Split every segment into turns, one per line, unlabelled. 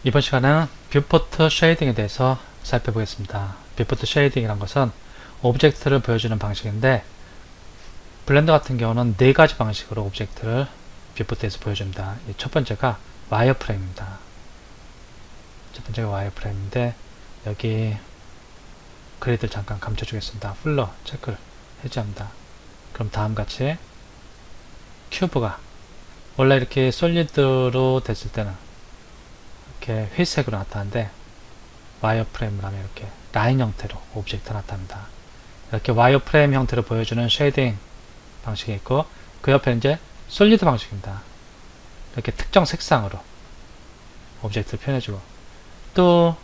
이번 시간에는 뷰포트 쉐이딩에 대해서 살펴보겠습니다. 뷰포트 쉐이딩이란 것은 오브젝트를 보여주는 방식인데 블렌더 같은 경우는 네 가지 방식으로 오브젝트를 뷰포트에서 보여줍니다. 첫 번째가 와이어프레임입니다. 첫 번째가 와이어프레임인데 여기 그리드를 잠깐 감춰주겠습니다. 플러 체크를 해제합니다. 그럼 다음같이 큐브가 원래 이렇게 솔리드로 됐을 때는 이렇게 회색으로 나타나는데 와이어프레임을 하면 이렇게 라인 형태로 오브젝트가 나타납니다. 이렇게 와이어프레임 형태로 보여주는 쉐이딩 방식이 있고 그 옆에 이제 솔리드 방식입니다. 이렇게 특정 색상으로 오브젝트를 표현해주고 또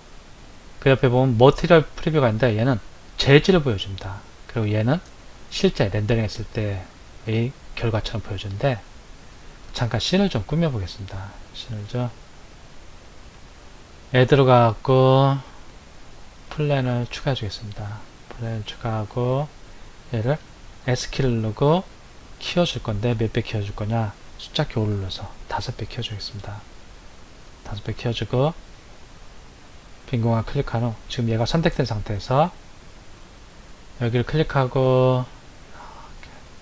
그 옆에 보면 머티리얼 프리뷰가 있는데 얘는 재질을 보여줍니다. 그리고 얘는 실제 렌더링 했을 때의 결과처럼 보여주는데 잠깐 씬을 좀 꾸며 보겠습니다. 씬을 좀 들어가고 플랜을 추가해 주겠습니다. 플랜을 추가하고 얘를 S키를 누르고 키워줄 건데 몇 배 키워줄 거냐, 숫자키 5를 눌러서 5배 키워주겠습니다. 5배 키워주고 빈 공간 클릭한 후 지금 얘가 선택된 상태에서 여기를 클릭하고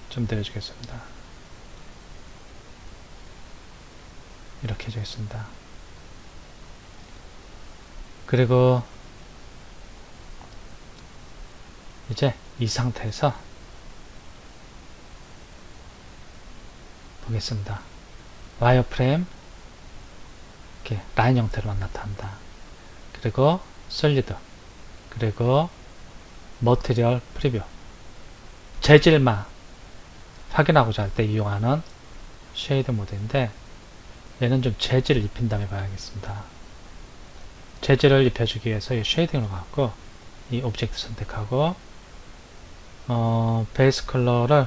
좀 내려주겠습니다. 이렇게 해주겠습니다. 그리고 이제 이 상태에서 보겠습니다. 와이어프레임 이렇게 라인 형태로만 나타난다. 그리고 솔리드, 그리고 머티리얼 프리뷰, 재질만 확인하고자 할 때 이용하는 쉐이드 모드인데 얘는 좀 재질을 입힌 다음에 봐야겠습니다. 재질을 입혀주기 위해서 이 쉐이딩으로 가고 이 오브젝트 선택하고 베이스 컬러를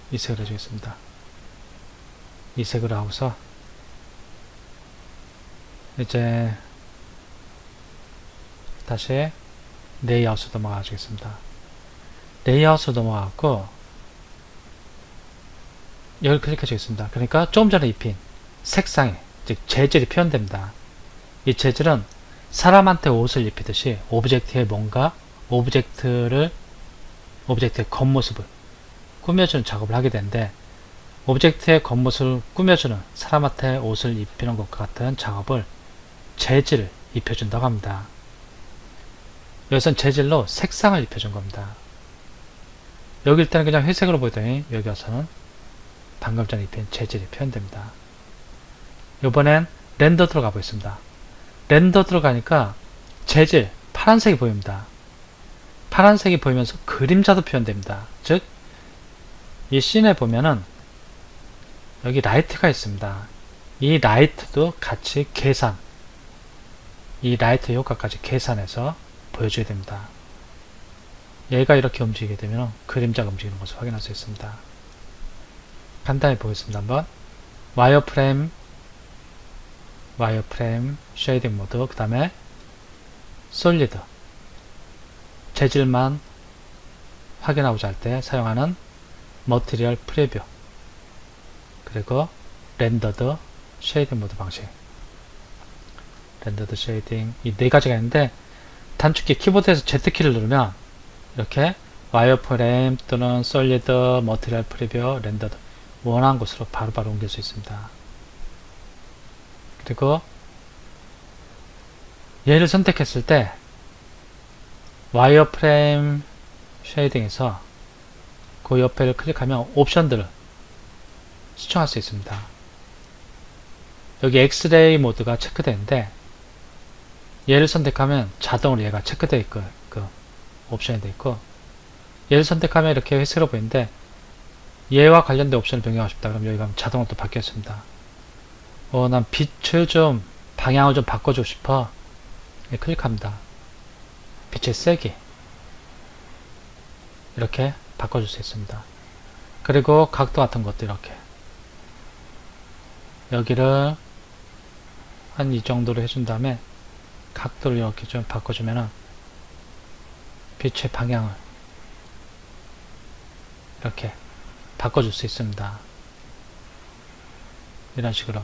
이 색으로 해주겠습니다. 이 색으로 하고서 이제 다시 레이아웃으로 넘어가 주겠습니다. 레이아웃으로 넘어가고 여기를 클릭해 주겠습니다. 그러니까 조금 전에 입힌 색상이 즉 재질이 표현됩니다. 이 재질은 사람한테 옷을 입히듯이 오브젝트에 뭔가 오브젝트의 겉모습을 꾸며주는 작업을 하게 되는데 오브젝트의 겉모습을 꾸며주는 사람한테 옷을 입히는 것과 같은 작업을 재질을 입혀준다고 합니다. 여기선 재질로 색상을 입혀준 겁니다. 여기일 때는 그냥 회색으로 보이더니 여기 와서는 방금 전에 입힌 재질이 표현됩니다. 이번엔 렌더 들어가 보겠습니다. 렌더 들어가니까 재질 파란색이 보입니다. 파란색이 보이면서 그림자도 표현됩니다. 즉, 이 씬에 보면은 여기 라이트가 있습니다. 이 라이트도 같이 이 라이트 효과까지 계산해서 보여줘야 됩니다. 얘가 이렇게 움직이게 되면 그림자가 움직이는 것을 확인할 수 있습니다. 간단히 보겠습니다. 한번 와이어프레임 쉐이딩 모드, 그 다음에 솔리드 재질만 확인하고자 할 때 사용하는 머티리얼 프리뷰, 그리고 렌더드 쉐이딩 모드 방식, 렌더드 쉐이딩, 이 네 가지가 있는데 단축키 키보드에서 Z키를 누르면 이렇게 와이어프레임 또는 솔리드, 머티리얼 프리뷰, 렌더드 원하는 곳으로 바로바로 옮길 수 있습니다. 그리고 얘를 선택했을 때 와이어프레임 쉐이딩에서 그 옆에를 클릭하면 옵션들을 시청할 수 있습니다. 여기 엑스레이 모드가 체크되는데 얘를 선택하면 자동으로 얘가 체크되어 있고 그 옵션이 되어 있고, 얘를 선택하면 이렇게 회색으로 보이는데 얘와 관련된 옵션을 변경하고 싶다 그럼 여기 가면 자동으로 또 바뀌었습니다. 난 빛을 좀 방향을 좀 바꿔주고 싶어. 클릭합니다. 빛의 세기 이렇게 바꿔줄 수 있습니다. 그리고 각도 같은 것도 이렇게 여기를 한 이 정도로 해준 다음에 각도를 이렇게 좀 바꿔주면은 빛의 방향을 이렇게 바꿔줄 수 있습니다. 이런 식으로.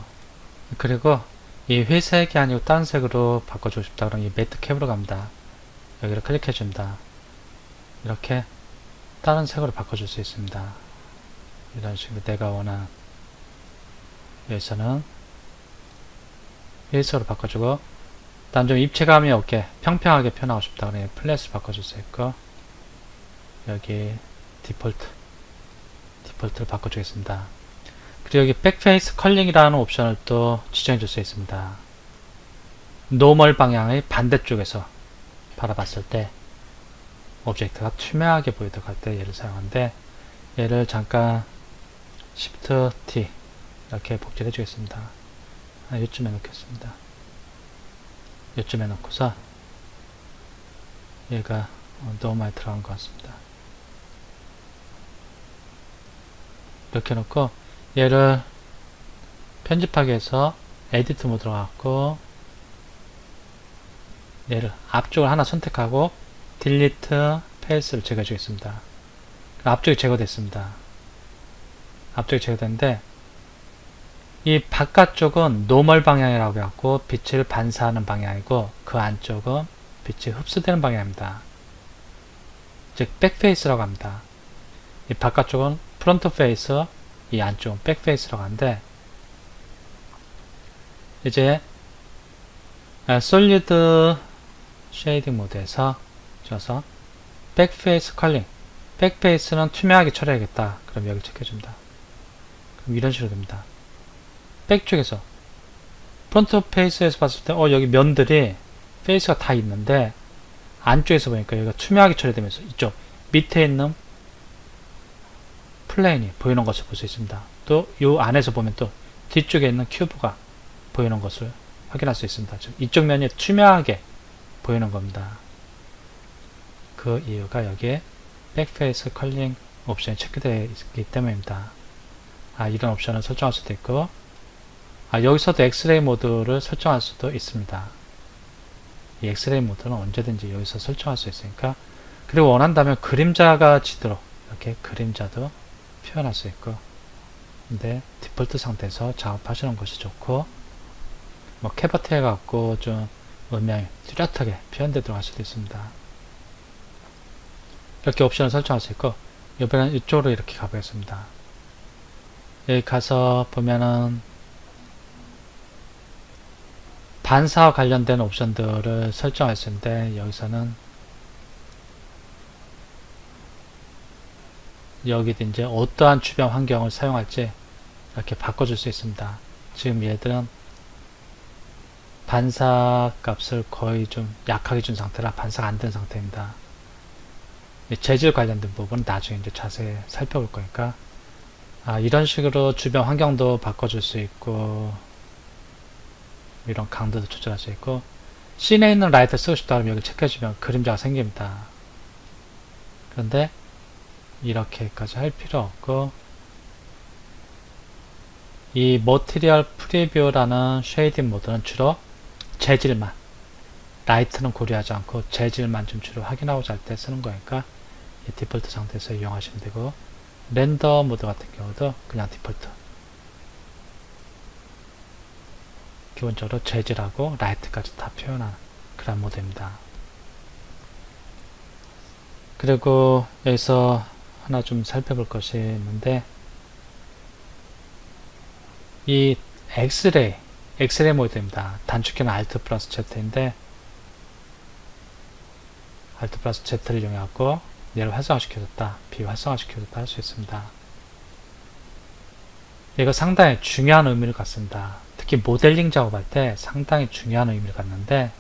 그리고 이 회색이 아니고 다른 색으로 바꿔주고 싶다 그러면 이 매트 캡으로 갑니다. 여기를 클릭해 줍니다. 이렇게 다른 색으로 바꿔줄 수 있습니다. 이런 식으로 내가 원하는, 여기서는 회색으로 바꿔주고, 난 좀 입체감이 없게 평평하게 표현하고 싶다 그러면 플랫을 바꿔줄 수 있고, 여기 디폴트를 바꿔주겠습니다. 그리고 여기 백페이스 컬링이라는 옵션을 또 지정해 줄 수 있습니다. 노멀 방향의 반대쪽에서 바라봤을 때 오브젝트가 투명하게 보이도록 할 때 얘를 사용하는데, 얘를 잠깐 Shift T 이렇게 복제해 주겠습니다. 요쯤에 놓겠습니다. 요쯤에 놓고서 얘가 너무 많이 들어간 것 같습니다. 이렇게 놓고 얘를 편집하기 위해서 에디트 모드로 가고 얘를 앞쪽을 하나 선택하고 딜리트 페이스를 제거해 주겠습니다. 앞쪽이 제거됐습니다. 앞쪽이 제거됐는데 이 바깥쪽은 노멀 방향이라고 해갖고 빛을 반사하는 방향이고 그 안쪽은 빛이 흡수되는 방향입니다. 즉 백페이스라고 합니다. 이 바깥쪽은 프론트 페이스, 이 안쪽은 백페이스라고 하는데, 이제 솔리드 쉐이딩 모드에서 줘서 백페이스 컬링, 백페이스는 투명하게 처리해야겠다. 그럼 여기 체크해줍니다. 그럼 이런 식으로 됩니다. 백쪽에서 프론트 페이스에서 봤을 때 여기 면들이 페이스가 다 있는데 안쪽에서 보니까 여기가 투명하게 처리되면서 이쪽 밑에 있는 플레인이 보이는 것을 볼 수 있습니다. 또 이 안에서 보면 또 뒤쪽에 있는 큐브가 보이는 것을 확인할 수 있습니다. 즉 이쪽 면이 투명하게 보이는 겁니다. 그 이유가 여기에 백페이스 컬링 옵션이 체크되어 있기 때문입니다. 이런 옵션을 설정할 수도 있고, 여기서도 엑스레이 모드를 설정할 수도 있습니다. 이 엑스레이 모드는 언제든지 여기서 설정할 수 있으니까, 그리고 원한다면 그림자가 지도록 이렇게 그림자도 표현할 수 있고, 근데 디폴트 상태에서 작업하시는 것이 좋고, 캐버트 해갖고 좀 음향이 뚜렷하게 표현되도록 할 수도 있습니다. 이렇게 옵션을 설정할 수 있고, 이번에는 이쪽으로 이렇게 가보겠습니다. 여기 가서 보면은 반사와 관련된 옵션들을 설정할 수 있는데, 여기서는 여기도 이제 어떠한 주변 환경을 사용할지 이렇게 바꿔줄 수 있습니다. 지금 얘들은 반사 값을 거의 좀 약하게 준 상태라 반사가 안 된 상태입니다. 재질 관련된 부분은 나중에 이제 자세히 살펴볼 거니까, 이런 식으로 주변 환경도 바꿔줄 수 있고, 이런 강도도 조절할 수 있고, 씬에 있는 라이트를 쓰고 싶다 하면 여기 체크해주면 그림자가 생깁니다. 그런데 이렇게까지 할 필요 없고, 이 머티리얼 프리뷰라는 쉐이딩 모드는 주로 재질만, 라이트는 고려하지 않고 재질만 좀 주로 확인하고자 할 때 쓰는 거니까 이 디폴트 상태에서 이용하시면 되고, 렌더 모드 같은 경우도 그냥 디폴트, 기본적으로 재질하고 라이트까지 다 표현하는 그런 모드입니다. 그리고 여기서 하나 좀 살펴볼 것이 있는데, 이 엑스레이 모드입니다. 단축키는 Alt 플러스 Z인데, Alt 플러스 Z를 이용해갖고 얘를 활성화시켜줬다, 비활성화시켜줬다 할 수 있습니다. 이거 상당히 중요한 의미를 갖습니다. 특히 모델링 작업할 때 상당히 중요한 의미를 갖는데,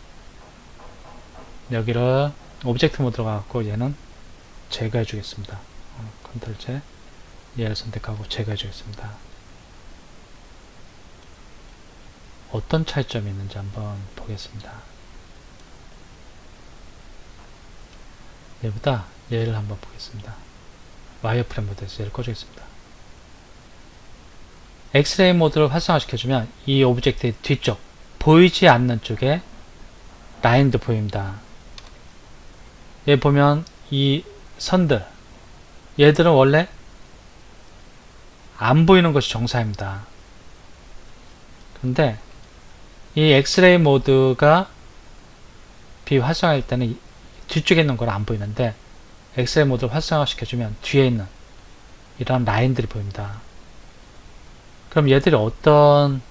여기를 오브젝트 모드로 가갖고 얘는 제거해 주겠습니다. 컨트롤 Z, 얘를 선택하고 제거해 주겠습니다. 어떤 차이점이 있는지 한번 보겠습니다. 얘보다 얘를 한번 보겠습니다. 와이어프레임 모드에서 얘를 꺼주겠습니다. 엑스레이 모드를 활성화시켜주면 이 오브젝트의 뒤쪽, 보이지 않는 쪽에 라인도 보입니다. 얘 보면 이 선들, 얘들은 원래 안 보이는 것이 정사입니다. 그런데 이 엑스레이 모드가 비활성화일 때는 뒤쪽에 있는 건 안 보이는데 엑스레이 모드를 활성화시켜주면 뒤에 있는 이런 라인들이 보입니다. 그럼 얘들이 어떤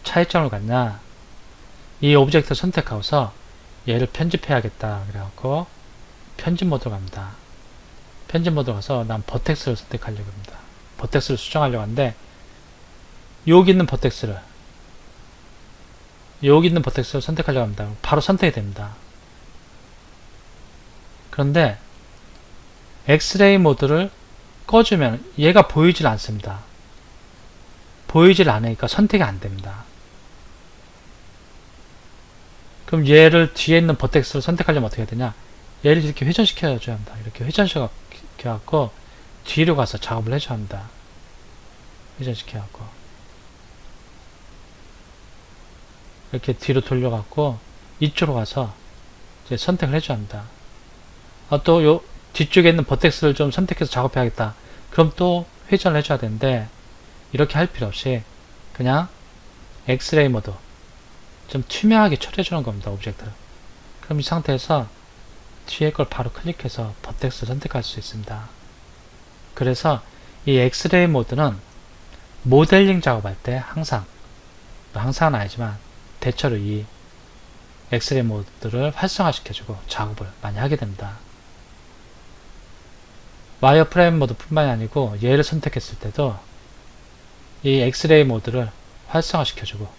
차이점을 갖냐? 이 오브젝트 선택하고서 얘를 편집해야겠다 그래갖고 편집 모드로 갑니다. 편집 모드로 가서 난 버텍스를 선택하려고 합니다. 버텍스를 수정하려고 하는데 여기 있는 버텍스를 선택하려고 합니다. 바로 선택이 됩니다. 그런데 엑스레이 모드를 꺼주면 얘가 보이질 않습니다. 보이질 않으니까 선택이 안 됩니다. 그럼 얘를 뒤에 있는 버텍스를 선택하려면 어떻게 해야 되냐? 얘를 이렇게 회전시켜줘야 합니다. 이렇게 회전시켜갖고 뒤로 가서 작업을 해줘야 합니다. 회전시켜갖고 이렇게 뒤로 돌려갖고 이쪽으로 가서 이제 선택을 해줘야 합니다. 또 요 뒤쪽에 있는 버텍스를 좀 선택해서 작업해야겠다. 그럼 또 회전을 해줘야 되는데 이렇게 할 필요 없이 그냥 엑스레이 모드 좀 투명하게 처리해주는 겁니다. 오브젝트를. 그럼 이 상태에서 뒤에 걸 바로 클릭해서 버텍스를 선택할 수 있습니다. 그래서 이 엑스레이 모드는 모델링 작업할 때 항상은 아니지만 대체로 이 엑스레이 모드를 활성화시켜주고 작업을 많이 하게 됩니다. 와이어프레임 모드 뿐만이 아니고 얘를 선택했을 때도 이 엑스레이 모드를 활성화시켜주고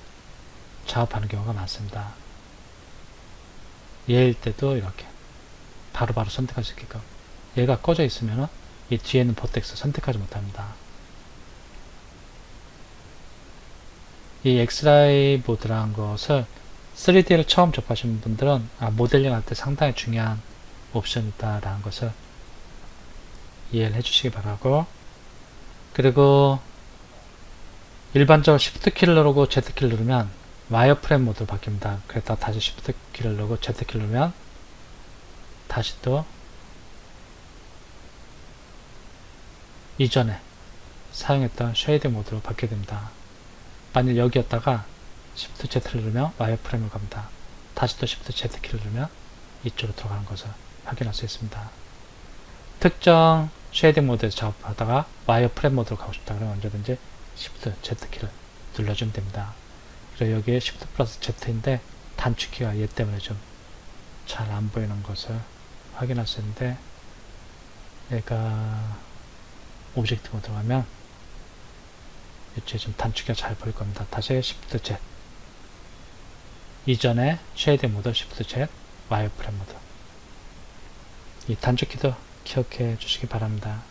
작업하는 경우가 많습니다. 얘일 때도 이렇게 바로바로 선택할 수 있게끔 얘가 꺼져 있으면 이 뒤에 있는 버텍스 선택하지 못합니다. 이 엑스레이 모드라는 것을 3D를 처음 접하신 분들은 모델링 할 때 상당히 중요한 옵션이다 라는 것을 이해를 해주시기 바라고, 그리고 일반적으로 Shift 키를 누르고 Z 키를 누르면 와이어프레임 모드로 바뀝니다. 그랬다가 다시 Shift 키를 누르고 Z 키를 누르면 다시 또 이전에 사용했던 쉐이딩 모드로 바뀌게 됩니다. 만약 여기였다가 Shift Z를 누르면 와이어프레임으로 갑니다. 다시 또 Shift Z 키를 누르면 이쪽으로 들어가는 것을 확인할 수 있습니다. 특정 쉐이딩 모드에서 작업하다가 와이어프레임 모드로 가고 싶다 그러면 언제든지 Shift Z 키를 눌러주면 됩니다. 그리고 여기에 Shift 플러스 Z인데 단축키가 얘 때문에 좀 잘 안 보이는 것을 확인할 수 있는데, 얘가 오브젝트 모드로 가면 이쪽에 좀 단축키가 잘 보일 겁니다. 다시 Shift Z, 이전에 쉐이딩 모드 Shift Z, 와이어프레임 모드, 이 단축키도 기억해 주시기 바랍니다.